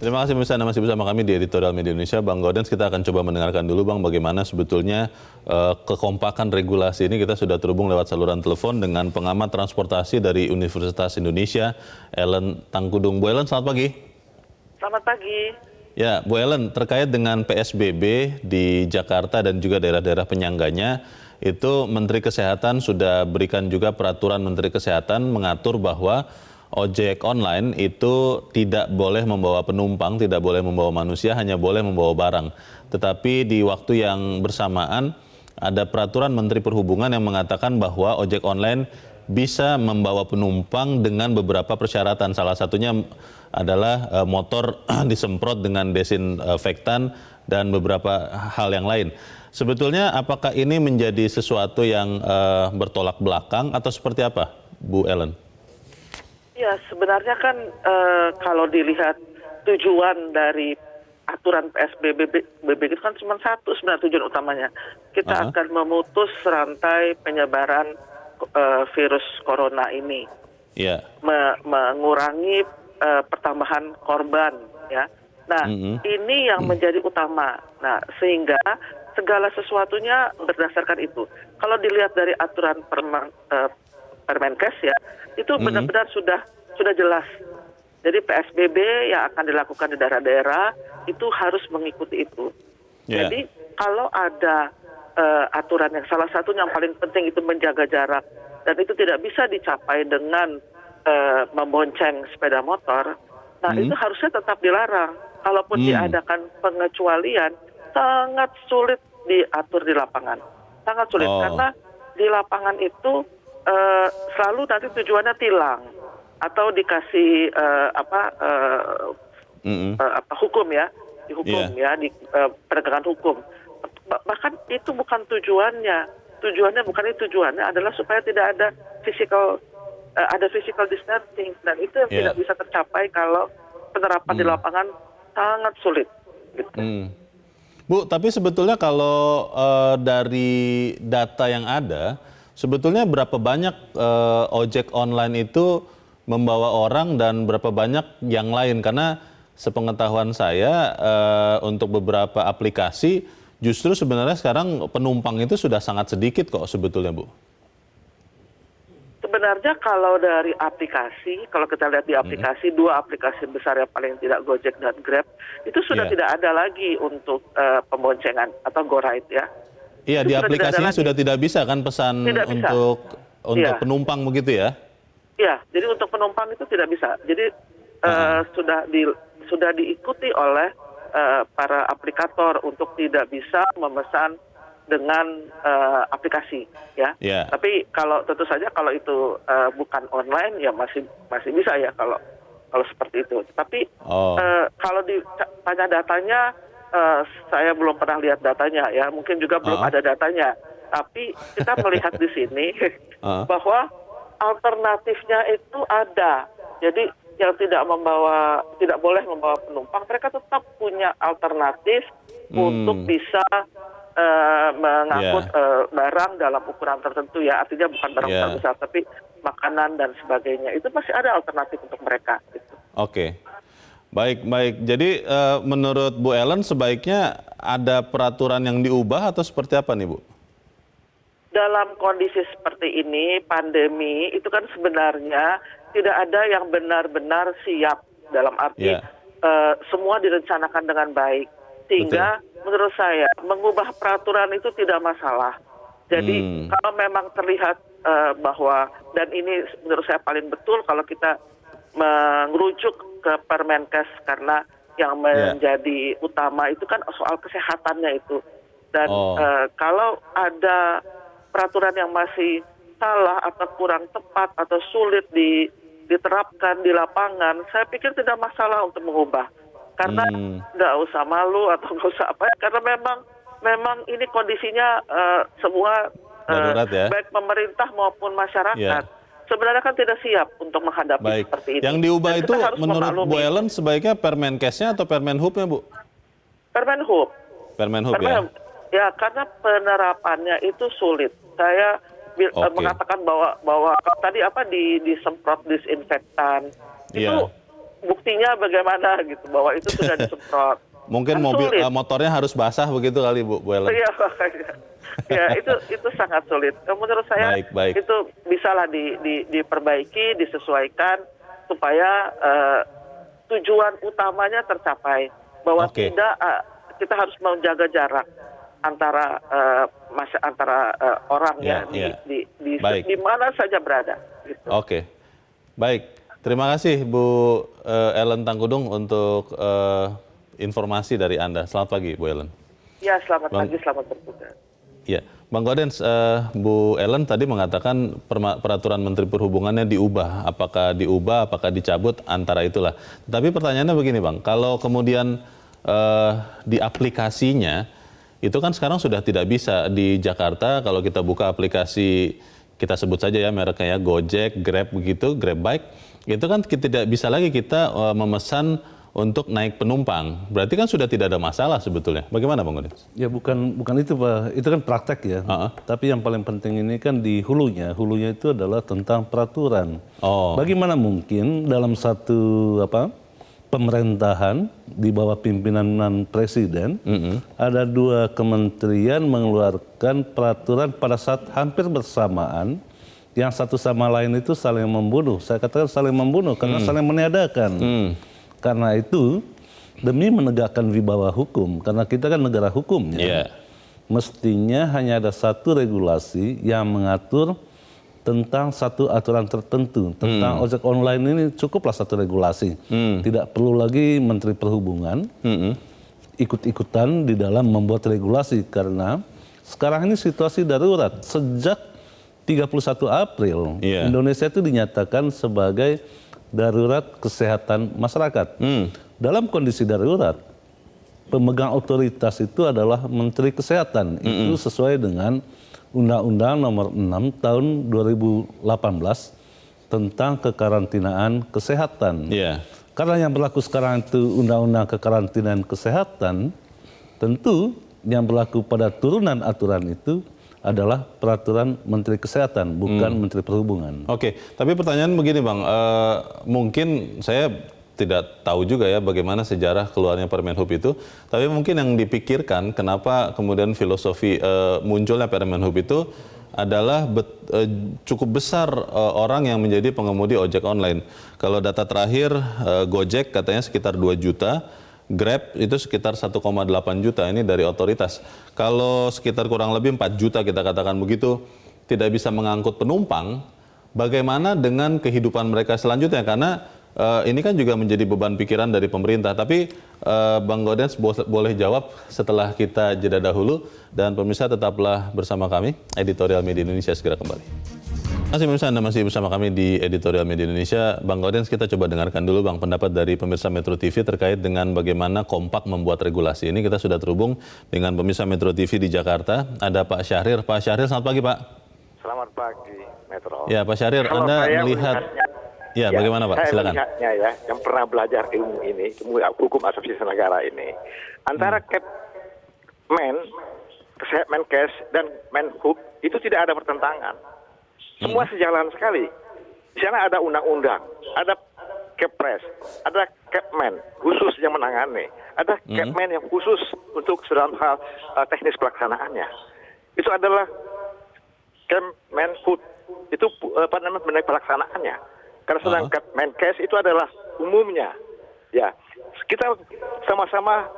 Terima kasih pemirsa, Anda masih bersama kami di Editorial Media Indonesia. Bang Gaudens, kita akan coba mendengarkan dulu Bang bagaimana sebetulnya kekompakan regulasi ini. Kita sudah terhubung lewat saluran telepon dengan pengamat transportasi dari Universitas Indonesia, Ellen Tangkudung. Bu Ellen, selamat pagi. Selamat pagi. Ya, Bu Ellen, terkait dengan PSBB di Jakarta dan juga daerah-daerah penyangganya, itu Menteri Kesehatan sudah berikan juga peraturan Menteri Kesehatan mengatur bahwa ojek online itu tidak boleh membawa penumpang, tidak boleh membawa manusia, hanya boleh membawa barang. Tetapi di waktu yang bersamaan ada peraturan Menteri Perhubungan yang mengatakan bahwa ojek online bisa membawa penumpang dengan beberapa persyaratan. Salah satunya adalah motor disemprot dengan desinfektan dan beberapa hal yang lain. Sebetulnya apakah ini menjadi sesuatu yang bertolak belakang atau seperti apa, Bu Ellen? Ya, sebenarnya kan kalau dilihat tujuan dari aturan PSBB itu kan cuma satu sebenarnya tujuan utamanya. Kita akan memutus rantai penyebaran virus corona ini. Yeah. Mengurangi pertambahan korban, ya. Nah, ini yang menjadi utama. Nah, sehingga segala sesuatunya berdasarkan itu. Kalau dilihat dari aturan Permenkes ya, itu benar-benar sudah jelas. Jadi PSBB yang akan dilakukan di daerah-daerah itu harus mengikuti itu. Yeah. Jadi kalau ada aturan yang salah satu yang paling penting itu menjaga jarak dan itu tidak bisa dicapai dengan membonceng sepeda motor, nah itu harusnya tetap dilarang. Kalaupun diadakan pengecualian, sangat sulit diatur di lapangan. Sangat sulit karena di lapangan itu selalu nanti tujuannya tilang atau dikasih hukum ya, dihukum ya, di penegakan hukum. Bahkan itu bukan tujuannya. Tujuannya bukan itu, tujuannya adalah supaya tidak ada physical distancing, dan itu yang tidak bisa tercapai kalau penerapan di lapangan sangat sulit. Gitu. Bu, tapi sebetulnya kalau dari data yang ada, sebetulnya berapa banyak ojek online itu membawa orang dan berapa banyak yang lain? Karena sepengetahuan saya untuk beberapa aplikasi justru sebenarnya sekarang penumpang itu sudah sangat sedikit kok sebetulnya, Bu. Sebenarnya kalau dari aplikasi, kalau kita lihat di aplikasi, dua aplikasi besar yang paling tidak, Gojek dan Grab, itu sudah tidak ada lagi untuk pemboncengan atau GoRide ya. Iya, di aplikasinya sudah tidak bisa kan pesan untuk penumpang begitu ya? Iya, jadi untuk penumpang itu tidak bisa. Jadi sudah diikuti oleh para aplikator untuk tidak bisa memesan dengan aplikasi ya. Tapi kalau tentu saja kalau itu bukan online ya masih bisa ya kalau seperti itu. Tapi kalau ditanya datanya, saya belum pernah lihat datanya ya, mungkin juga belum ada datanya. Tapi kita melihat di sini bahwa alternatifnya itu ada. Jadi yang tidak boleh membawa penumpang, mereka tetap punya alternatif untuk bisa mengangkut barang dalam ukuran tertentu ya. Artinya bukan barang besar, tapi makanan dan sebagainya. Itu masih ada alternatif untuk mereka. Gitu. Oke. Baik. Jadi menurut Bu Ellen sebaiknya ada peraturan yang diubah atau seperti apa nih, Bu? Dalam kondisi seperti ini, pandemi, itu kan sebenarnya tidak ada yang benar-benar siap. Dalam arti semua direncanakan dengan baik. Sehingga menurut saya mengubah peraturan itu tidak masalah. Jadi kalau memang terlihat bahwa, dan ini menurut saya paling betul kalau kita merujuk ke Permenkes, karena yang menjadi utama itu kan soal kesehatannya itu. Dan kalau ada peraturan yang masih salah atau kurang tepat atau sulit diterapkan di lapangan, saya pikir tidak masalah untuk mengubah. Karena nggak usah malu atau nggak usah apa, karena memang ini kondisinya semua baik pemerintah maupun masyarakat sebenarnya kan tidak siap untuk menghadapi seperti ini. Yang diubah itu menurut Bu Ellen sebaiknya Permenkesnya atau Permenhub-nya, Bu? Permenhub ya. Ya, karena penerapannya itu sulit. Saya mengatakan bahwa tadi disemprot disinfektan itu buktinya bagaimana gitu bahwa itu sudah disemprot. Mungkin Kan mobil sulit. motornya harus basah begitu kali Bu Ellen. Iya, makanya. Ya, itu sangat sulit. Menurut saya Baik. itu bisalah diperbaiki, disesuaikan supaya tujuan utamanya tercapai. Bahwa Oke. tidak kita harus menjaga jarak antara orang Ya, ya. Baik. di mana saja berada. Gitu. Oke. Baik. Terima kasih Bu Ellen Tangkudung untuk informasi dari Anda. Selamat pagi Bu Ellen. Ya, selamat pagi, selamat bertugas. Ya, Bang Gaudens, Bu Ellen tadi mengatakan peraturan Menteri Perhubungannya diubah. Apakah dicabut, antara itulah. Tapi pertanyaannya begini Bang, kalau kemudian di aplikasinya, itu kan sekarang sudah tidak bisa di Jakarta, kalau kita buka aplikasi, kita sebut saja ya mereknya ya, Gojek, Grab begitu, Grab Bike, itu kan tidak bisa lagi kita memesan untuk naik penumpang. Berarti kan sudah tidak ada masalah sebetulnya. Bagaimana Bang Gaudens? Ya bukan itu Pak, itu kan praktek ya. Tapi yang paling penting ini kan di hulunya. Hulunya itu adalah tentang peraturan. Oh. Bagaimana mungkin dalam satu pemerintahan di bawah pimpinan presiden ada dua kementerian mengeluarkan peraturan pada saat hampir bersamaan yang satu sama lain itu saling membunuh. Saya katakan saling membunuh karena saling meniadakan. Karena itu, demi menegakkan wibawa hukum, karena kita kan negara hukum ya, mestinya hanya ada satu regulasi yang mengatur tentang satu aturan tertentu. Tentang ojek online ini cukuplah satu regulasi. Tidak perlu lagi Menteri Perhubungan ikut-ikutan di dalam membuat regulasi, karena sekarang ini situasi darurat. Sejak 31 April, Indonesia itu dinyatakan sebagai darurat kesehatan masyarakat. Dalam kondisi darurat, pemegang otoritas itu adalah Menteri Kesehatan. Itu sesuai dengan Undang-Undang Nomor 6 Tahun 2018 tentang kekarantinaan kesehatan. Karena yang berlaku sekarang itu Undang-Undang Kekarantinaan Kesehatan, tentu yang berlaku pada turunan aturan itu adalah peraturan Menteri Kesehatan, bukan Menteri Perhubungan. Oke, tapi pertanyaan begini Bang, mungkin saya tidak tahu juga ya bagaimana sejarah keluarnya Permen Hub itu, tapi mungkin yang dipikirkan kenapa kemudian filosofi munculnya Permen Hub itu adalah cukup besar orang yang menjadi pengemudi ojek online. Kalau data terakhir Gojek katanya sekitar 2 juta, Grab itu sekitar 1,8 juta, ini dari otoritas. Kalau sekitar kurang lebih 4 juta kita katakan begitu, tidak bisa mengangkut penumpang, bagaimana dengan kehidupan mereka selanjutnya? Karena ini kan juga menjadi beban pikiran dari pemerintah. Tapi Bang Gaudens boleh jawab setelah kita jeda dahulu. Dan pemirsa tetaplah bersama kami, Editorial Media Indonesia segera kembali. Pemirsa, Anda masih bersama kami di Editorial Media Indonesia. Bang Gaudens, kita coba dengarkan dulu Bang pendapat dari pemirsa Metro TV terkait dengan bagaimana kompak membuat regulasi ini. Kita sudah terhubung dengan pemirsa Metro TV di Jakarta. Ada Pak Syahrir. Pak Syahrir, selamat pagi Pak. Selamat pagi Metro. Ya Pak Syahrir, kalau Anda saya melihat... Ya, bagaimana Pak? Saya Silakan. melihatnya ya, yang pernah belajar ilmu ini, ilmu hukum asasi negara ini, antara Menkes dan Menhub itu tidak ada pertentangan. Semua sejalan sekali. Di sana ada undang-undang, ada Kepres, ada Kepmen khusus yang menangani, ada Kepmen yang khusus untuk dalam hal teknis pelaksanaannya. Itu adalah Kemenhub, itu mengenai pelaksanaannya. Karena sedang Menkes itu adalah umumnya. Ya, kita sama-sama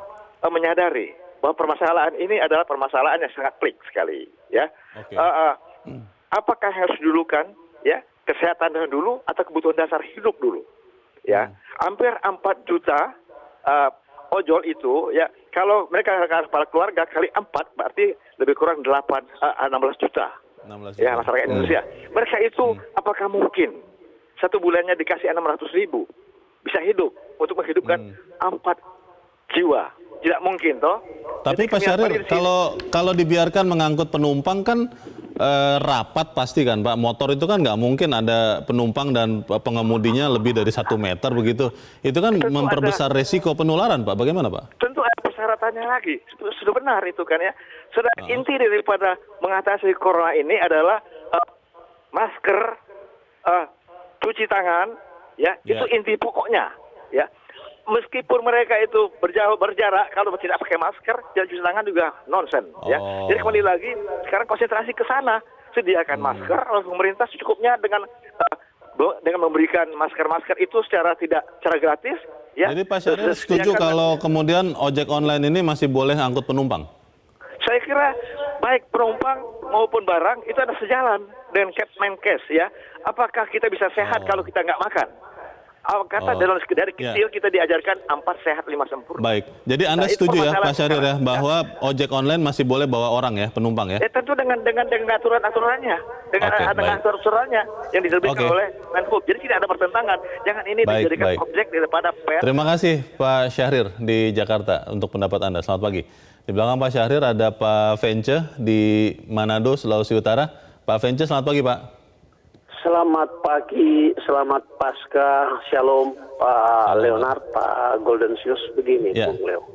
menyadari bahwa permasalahan ini adalah permasalahan yang sangat pelik sekali. Ya, apakah harus didulukan? Ya, kesehatan dulu atau kebutuhan dasar hidup dulu? Ya, hampir 4 juta ojol itu, ya, kalau mereka kepala keluarga kali 4 berarti lebih kurang 16 juta. 16 juta. Ya, masyarakat Indonesia. Mereka itu apakah mungkin satu bulannya dikasih 600.000 bisa hidup untuk menghidupkan 4 jiwa? Tidak mungkin toh. Tapi Pak Syahrir, kalau dibiarkan mengangkut penumpang kan rapat pasti kan Pak. Motor itu kan nggak mungkin ada penumpang dan pengemudinya lebih dari 1 meter begitu. Itu kan tentu memperbesar resiko penularan Pak. Bagaimana Pak? Tentu ada persyaratannya lagi. Sudah benar itu kan ya. Sudah inti daripada mengatasi corona ini adalah masker, cuci tangan, ya, itu inti pokoknya. ya. Meskipun mereka itu berjarak, kalau tidak pakai masker dan cuci tangan juga nonsen, ya. Jadi kembali lagi sekarang konsentrasi ke sana, sediakan masker oleh pemerintah secukupnya dengan memberikan masker itu secara gratis, ya. Jadi Pak Syahrir setuju kalau kemudian ojek online ini masih boleh angkut penumpang? Saya kira baik penumpang maupun barang itu ada sejalan dengan Kemenkes, ya. Apakah kita bisa sehat kalau kita nggak makan? Kata dari kecil kita diajarkan 4 sehat 5 sempurna. Baik, jadi Anda setuju ya Pak Syahrir ya bahwa ojek online masih boleh bawa orang ya, penumpang ya? Tentu dengan aturan-aturannya, dengan aturan-aturannya yang diterbitkan oleh Menhub. Jadi tidak ada pertentangan. Jangan ini dijadikan objek daripada PR. Terima kasih Pak Syahrir di Jakarta untuk pendapat Anda. Selamat pagi. Di belakang Pak Syahrir ada Pak Vence di Manado, Sulawesi Utara. Pak Vence, selamat pagi Pak. Selamat pagi, selamat Pasca, Shalom Pak Leonard, Pak Goldensius. Begini, Bung Leo.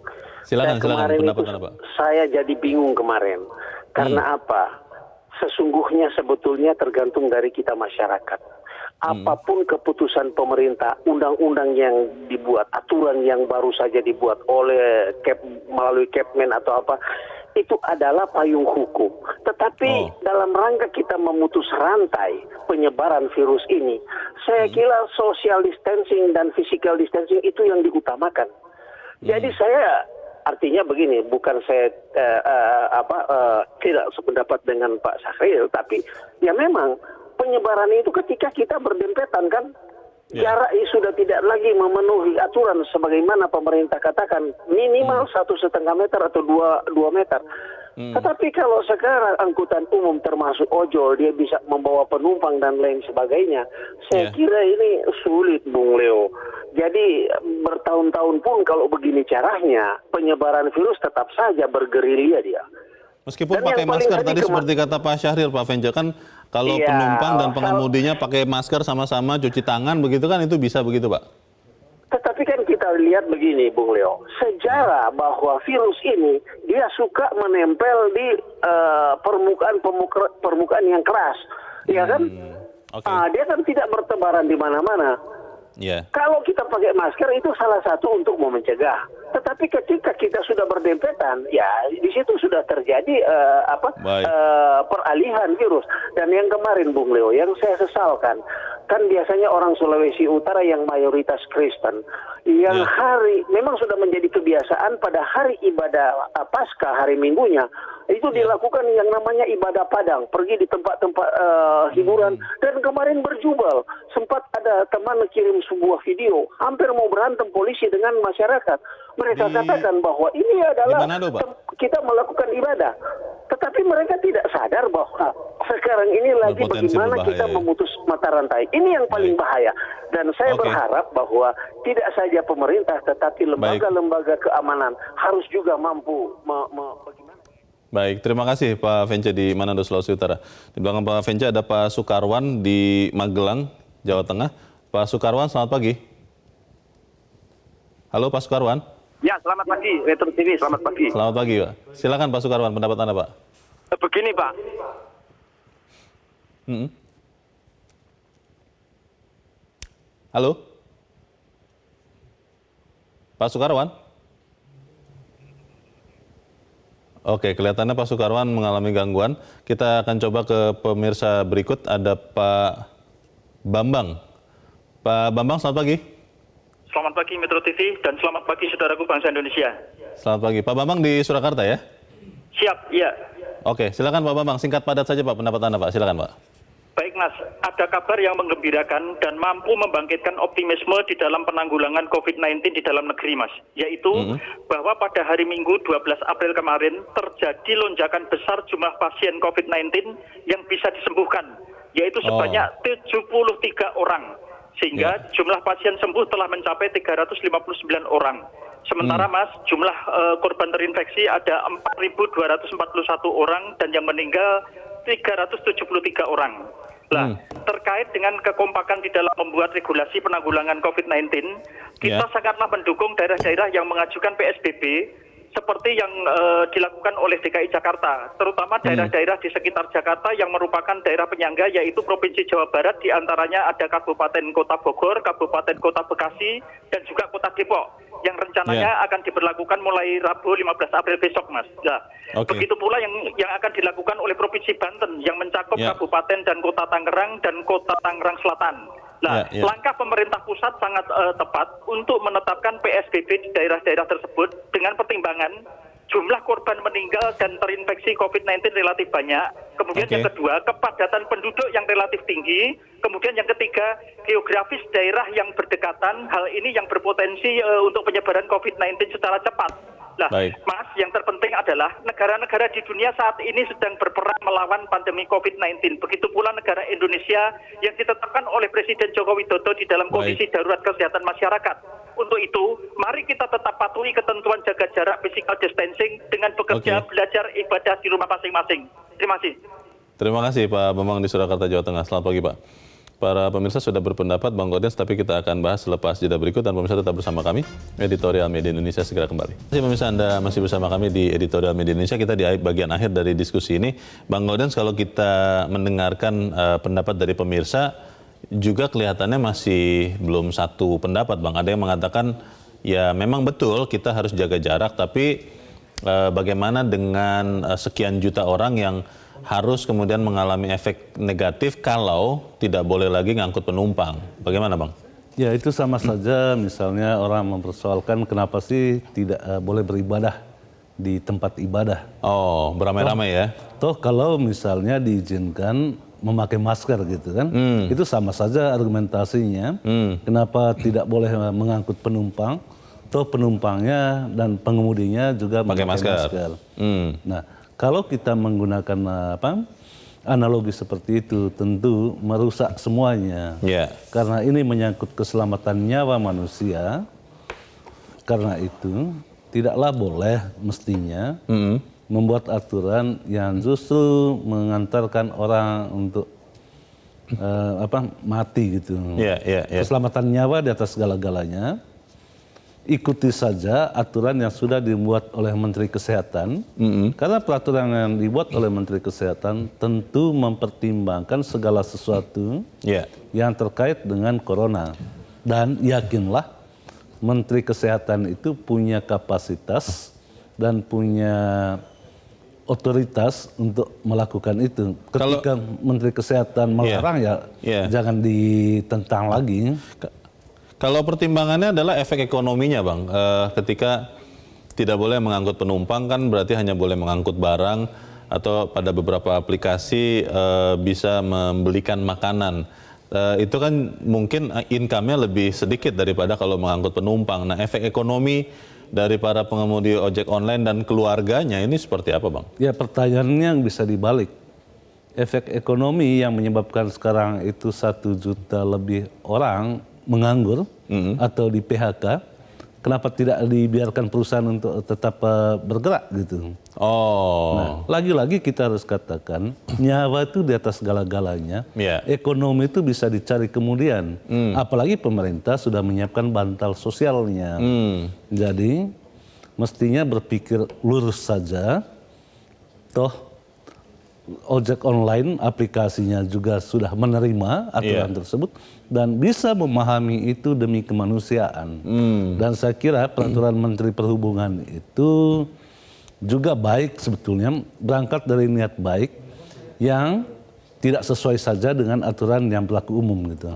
Silakan pendapat Anda, Pak. Saya jadi bingung kemarin. Karena apa? Sesungguhnya sebetulnya tergantung dari kita masyarakat. Apapun keputusan pemerintah, undang-undang yang dibuat, aturan yang baru saja dibuat oleh melalui Kepmen atau apa, itu adalah payung hukum. Tetapi dalam rangka kita memutus rantai penyebaran virus ini, saya kira social distancing dan physical distancing itu yang diutamakan. Jadi saya artinya begini, bukan saya tidak sependapat dengan Pak Syahrir, tapi ya memang penyebaran itu ketika kita berdempetan kan, jarak sudah tidak lagi memenuhi aturan sebagaimana pemerintah katakan minimal 1,5 meter atau 2 meter. Tetapi kalau sekarang angkutan umum termasuk ojol dia bisa membawa penumpang dan lain sebagainya, saya kira ini sulit, Bung Leo. Jadi bertahun-tahun pun kalau begini caranya, penyebaran virus tetap saja bergerilya dia. Meskipun pakai masker tadi seperti kata Pak Syahrir, Pak Vence, kan kalau penumpang dan pengemudinya pakai masker sama-sama cuci tangan begitu kan itu bisa begitu Pak? Tetapi kan kita lihat begini Bung Leo, sejarah bahwa virus ini dia suka menempel di permukaan yang keras, ya kan? Dia kan tidak bertebaran di mana-mana. Kalau kita pakai masker itu salah satu untuk mencegah. Tetapi ketika kita sudah berdempetan, ya di situ sudah terjadi peralihan virus. Dan yang kemarin Bung Leo, yang saya sesalkan, kan biasanya orang Sulawesi Utara yang mayoritas Kristen, yang memang sudah menjadi kebiasaan pada hari ibadah Paskah, hari Minggunya, itu dilakukan yang namanya ibadah padang, pergi di tempat-tempat hiburan, dan kemarin berjubel. Sempat ada teman kirim sebuah video, hampir mau berantem polisi dengan masyarakat. Mereka katakan bahwa ini adalah kita melakukan ibadah. Tetapi mereka tidak sadar bahwa sekarang ini lagi bagaimana kita memutus mata rantai. Ini yang paling bahaya. Dan saya berharap bahwa tidak saja pemerintah, tetapi lembaga-lembaga keamanan harus juga mampu bagaimana. Baik, terima kasih Pak Vence di Manado, Sulawesi Utara. Di belakang Pak Vence ada Pak Sukarwan di Magelang, Jawa Tengah. Pak Sukarwan, selamat pagi. Halo Pak Sukarwan. Ya, selamat pagi, Metro TV, selamat pagi. Selamat pagi Pak. Silakan Pak Sukarwan, pendapat Anda Pak. Begini Pak. Halo? Pak Sukarwan? Oke, kelihatannya Pak Sukarwan mengalami gangguan. Kita akan coba ke pemirsa berikut, ada Pak Bambang. Pak Bambang, selamat pagi. Selamat pagi Metro TV dan selamat pagi saudaraku bangsa Indonesia. Selamat pagi. Pak Bambang di Surakarta ya? Siap, iya. Oke, silakan Pak Bambang. Singkat padat saja Pak pendapat Anda Pak. Silakan Pak. Baik Mas, ada kabar yang menggembirakan dan mampu membangkitkan optimisme di dalam penanggulangan COVID-19 di dalam negeri Mas. Yaitu bahwa pada hari Minggu 12 April kemarin terjadi lonjakan besar jumlah pasien COVID-19 yang bisa disembuhkan. Yaitu sebanyak 73 orang. Sehingga jumlah pasien sembuh telah mencapai 359 orang. Sementara Mas, jumlah korban terinfeksi ada 4.241 orang dan yang meninggal 373 orang. Nah, terkait dengan kekompakan di dalam membuat regulasi penanggulangan COVID-19, kita sangatlah mendukung daerah-daerah yang mengajukan PSBB seperti yang dilakukan oleh DKI Jakarta, terutama daerah-daerah di sekitar Jakarta yang merupakan daerah penyangga, yaitu Provinsi Jawa Barat, diantaranya ada Kabupaten Kota Bogor, Kabupaten Kota Bekasi, dan juga Kota Depok, yang rencananya akan diberlakukan mulai Rabu 15 April besok, Mas. Nah, begitu pula yang akan dilakukan oleh Provinsi Banten, yang mencakup Kabupaten dan Kota Tangerang dan Kota Tangerang Selatan. Nah, langkah pemerintah pusat sangat tepat untuk menetapkan PSBB di daerah-daerah tersebut dengan pertimbangan jumlah korban meninggal dan terinfeksi COVID-19 relatif banyak. Kemudian yang kedua, kepadatan penduduk yang relatif tinggi. Kemudian yang ketiga, geografis daerah yang berdekatan. Hal ini yang berpotensi untuk penyebaran COVID-19 secara cepat. Nah, Mas, yang terpenting adalah negara-negara di dunia saat ini sedang berperang melawan pandemi COVID-19. Begitu pula negara Indonesia yang ditetapkan oleh Presiden Joko Widodo di dalam kondisi darurat kesehatan masyarakat. Untuk itu, mari kita tetap patuhi ketentuan jaga jarak, physical distancing dengan bekerja, belajar, ibadah di rumah masing-masing. Terima kasih. Terima kasih Pak Bambang di Surakarta, Jawa Tengah. Selamat pagi Pak. Para pemirsa sudah berpendapat Bang Gaudens, tapi kita akan bahas selepas jeda berikut, dan pemirsa tetap bersama kami. Editorial Media Indonesia segera kembali. Terima kasih pemirsa, Anda masih bersama kami di Editorial Media Indonesia. Kita di bagian akhir dari diskusi ini. Bang Gaudens, kalau kita mendengarkan pendapat dari pemirsa, juga kelihatannya masih belum satu pendapat, Bang. Ada yang mengatakan, ya memang betul kita harus jaga jarak, tapi bagaimana dengan sekian juta orang yang harus kemudian mengalami efek negatif kalau tidak boleh lagi ngangkut penumpang. Bagaimana, Bang? Ya, itu sama saja misalnya orang mempersoalkan kenapa sih tidak boleh beribadah di tempat ibadah. Oh, beramai-ramai ya? Toh kalau misalnya diizinkan memakai masker gitu kan, itu sama saja argumentasinya. Kenapa tidak boleh mengangkut penumpang, toh penumpangnya dan pengemudinya juga pakai masker. Nah, kalau kita menggunakan analogi seperti itu, tentu merusak semuanya. Karena ini menyangkut keselamatan nyawa manusia. Karena itu tidaklah boleh mestinya membuat aturan yang justru mengantarkan orang untuk mati gitu. Keselamatan nyawa di atas segala-galanya. Ikuti saja aturan yang sudah dibuat oleh Menteri Kesehatan, karena peraturan yang dibuat oleh Menteri Kesehatan tentu mempertimbangkan segala sesuatu yang terkait dengan corona. Dan yakinlah Menteri Kesehatan itu punya kapasitas dan punya otoritas untuk melakukan itu. Ketika Menteri Kesehatan melarang jangan ditentang lagi. Kalau pertimbangannya adalah efek ekonominya, Bang. Ketika tidak boleh mengangkut penumpang kan berarti hanya boleh mengangkut barang, atau pada beberapa aplikasi bisa membelikan makanan. Itu kan mungkin income-nya lebih sedikit daripada kalau mengangkut penumpang. Nah, efek ekonomi dari para pengemudi ojek online dan keluarganya ini seperti apa, Bang? Ya, pertanyaannya bisa dibalik. Efek ekonomi yang menyebabkan sekarang itu 1 juta lebih orang menganggur atau di PHK, kenapa tidak dibiarkan perusahaan untuk tetap bergerak gitu? Nah, lagi-lagi kita harus katakan nyawa itu di atas segala-galanya. Ekonomi itu bisa dicari kemudian. Apalagi pemerintah sudah menyiapkan bantal sosialnya. Jadi mestinya berpikir lurus saja. Toh ojek online aplikasinya juga sudah menerima aturan tersebut dan bisa memahami itu demi kemanusiaan. Dan saya kira peraturan Menteri Perhubungan itu juga baik sebetulnya, berangkat dari niat baik yang tidak sesuai saja dengan aturan yang berlaku umum gitu.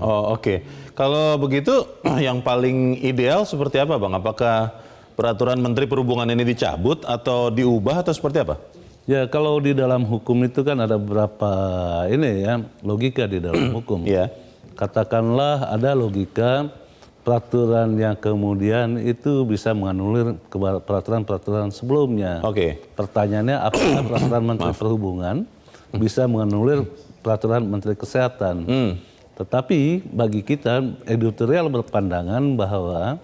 Kalau begitu yang paling ideal seperti apa, Bang? Apakah peraturan Menteri Perhubungan ini dicabut atau diubah atau seperti apa? Ya, kalau di dalam hukum itu kan ada beberapa logika di dalam hukum. Katakanlah ada logika peraturan yang kemudian itu bisa menganulir peraturan-peraturan sebelumnya. Pertanyaannya, apakah peraturan Menteri Perhubungan bisa menganulir peraturan Menteri Kesehatan? Tetapi bagi kita editorial berpandangan bahwa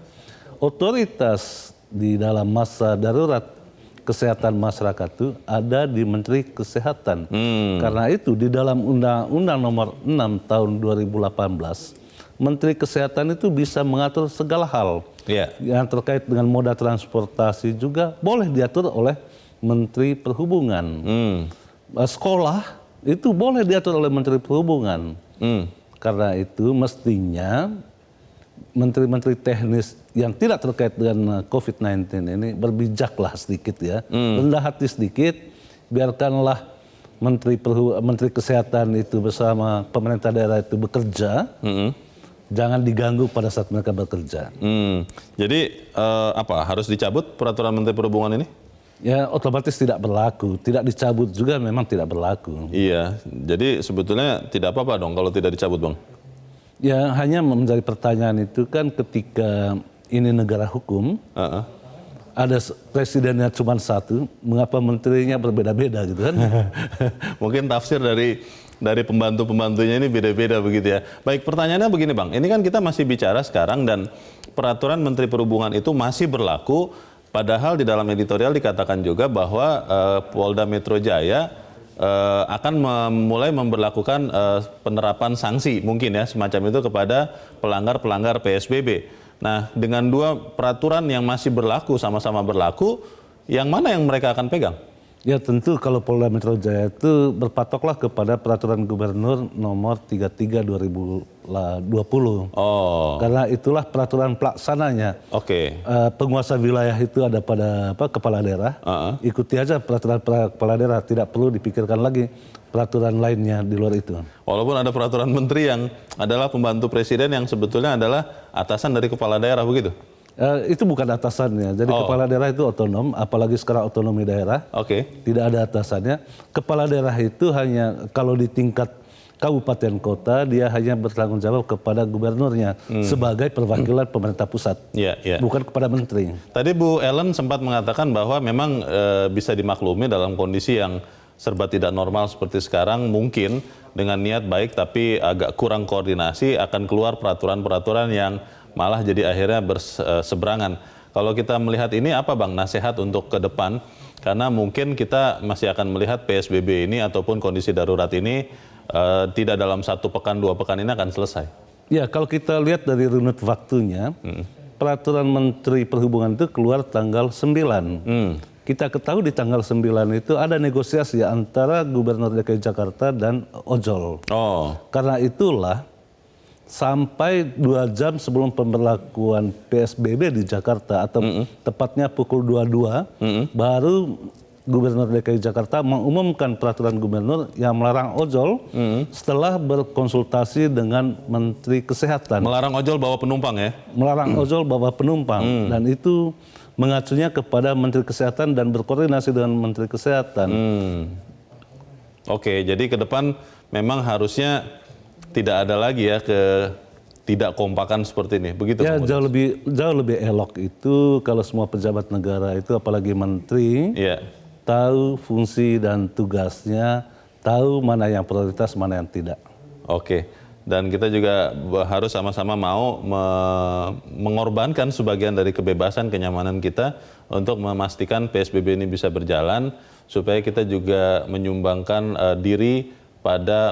otoritas di dalam masa darurat kesehatan masyarakat itu ada di Menteri Kesehatan. Karena itu di dalam Undang-Undang Nomor 6 Tahun 2018, Menteri Kesehatan itu bisa mengatur segala hal Iya. Yang terkait dengan moda transportasi juga boleh diatur oleh Menteri Perhubungan. Sekolah itu boleh diatur oleh Menteri Perhubungan. Karena itu mestinya menteri-menteri teknis yang tidak terkait dengan COVID-19 ini berbijaklah sedikit ya, rendah hati sedikit, biarkanlah Menteri Kesehatan itu bersama pemerintah daerah itu bekerja, jangan diganggu pada saat mereka bekerja. Jadi harus dicabut peraturan Menteri Perhubungan ini? Ya otomatis tidak berlaku, tidak dicabut juga memang tidak berlaku. Iya, jadi sebetulnya tidak apa-apa dong kalau tidak dicabut, Bang? Ya hanya menjadi pertanyaan itu kan ketika ini negara hukum, ada presidennya cuma satu, mengapa menterinya berbeda-beda gitu kan? Mungkin tafsir dari pembantu-pembantunya ini beda-beda begitu ya. Baik, pertanyaannya begini Bang, ini kan kita masih bicara sekarang dan peraturan Menteri Perhubungan itu masih berlaku, padahal di dalam editorial dikatakan juga bahwa Polda Metro Jaya akan mulai memberlakukan penerapan sanksi mungkin ya semacam itu kepada pelanggar-pelanggar PSBB. Nah, dengan dua peraturan yang masih berlaku, sama-sama berlaku, yang mana yang mereka akan pegang? Ya tentu kalau Polda Metro Jaya itu berpatoklah kepada peraturan gubernur nomor 33 2020. Oh. Karena itulah peraturan pelaksananya. Oke. Penguasa wilayah itu ada pada kepala daerah. Ikuti aja peraturan kepala daerah, tidak perlu dipikirkan lagi peraturan lainnya di luar itu. Walaupun ada peraturan menteri yang adalah pembantu presiden yang sebetulnya adalah atasan dari kepala daerah begitu? Itu bukan atasannya, jadi kepala daerah itu otonom, apalagi sekarang otonomi daerah, tidak ada atasannya. Kepala daerah itu hanya kalau di tingkat kabupaten kota, dia hanya bertanggung jawab kepada gubernurnya sebagai perwakilan pemerintah pusat, bukan kepada menteri. Tadi Bu Ellen sempat mengatakan bahwa memang bisa dimaklumi dalam kondisi yang serba tidak normal seperti sekarang, mungkin dengan niat baik tapi agak kurang koordinasi akan keluar peraturan-peraturan yang malah jadi akhirnya berseberangan. Kalau kita melihat ini apa Bang nasihat untuk ke depan? Karena mungkin kita masih akan melihat PSBB ini ataupun kondisi darurat ini tidak dalam 1 pekan, 2 pekan ini akan selesai. Ya kalau kita lihat dari runut waktunya, peraturan Menteri Perhubungan itu keluar tanggal 9. Kita ketahui di tanggal 9 itu ada negosiasi antara Gubernur DKI Jakarta dan ojol. Karena itulah sampai 2 jam sebelum pemberlakuan PSBB di Jakarta atau tepatnya pukul 22 baru Gubernur DKI Jakarta mengumumkan peraturan gubernur yang melarang ojol setelah berkonsultasi dengan Menteri Kesehatan. Melarang ojol bawa penumpang ya? Melarang ojol bawa penumpang dan itu mengacunya kepada Menteri Kesehatan dan berkoordinasi dengan Menteri Kesehatan. Oke, jadi ke depan memang harusnya tidak ada lagi ya tidak kompakan seperti ini, begitu? Ya jauh lebih elok itu kalau semua pejabat negara itu apalagi menteri tahu fungsi dan tugasnya, tahu mana yang prioritas, mana yang tidak. Oke, dan kita juga harus sama-sama mau mengorbankan sebagian dari kebebasan, kenyamanan kita untuk memastikan PSBB ini bisa berjalan supaya kita juga menyumbangkan diri pada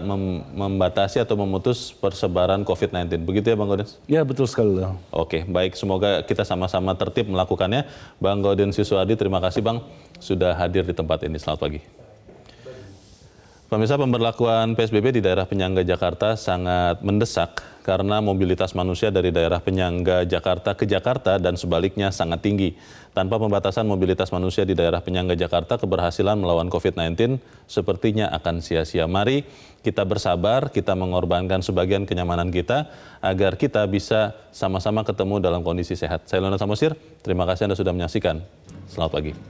membatasi atau memutus persebaran COVID-19. Begitu ya Bang Gaudens? Ya betul sekali. Oke, baik. Semoga kita sama-sama tertib melakukannya. Bang Gaudens Siswadi, terima kasih Bang sudah hadir di tempat ini. Selamat pagi. Pemirsa, pemberlakuan PSBB di daerah penyangga Jakarta sangat mendesak karena mobilitas manusia dari daerah penyangga Jakarta ke Jakarta dan sebaliknya sangat tinggi. Tanpa pembatasan mobilitas manusia di daerah penyangga Jakarta, keberhasilan melawan COVID-19 sepertinya akan sia-sia. Mari kita bersabar, kita mengorbankan sebagian kenyamanan kita agar kita bisa sama-sama ketemu dalam kondisi sehat. Saya Leonard Samosir, terima kasih Anda sudah menyaksikan. Selamat pagi.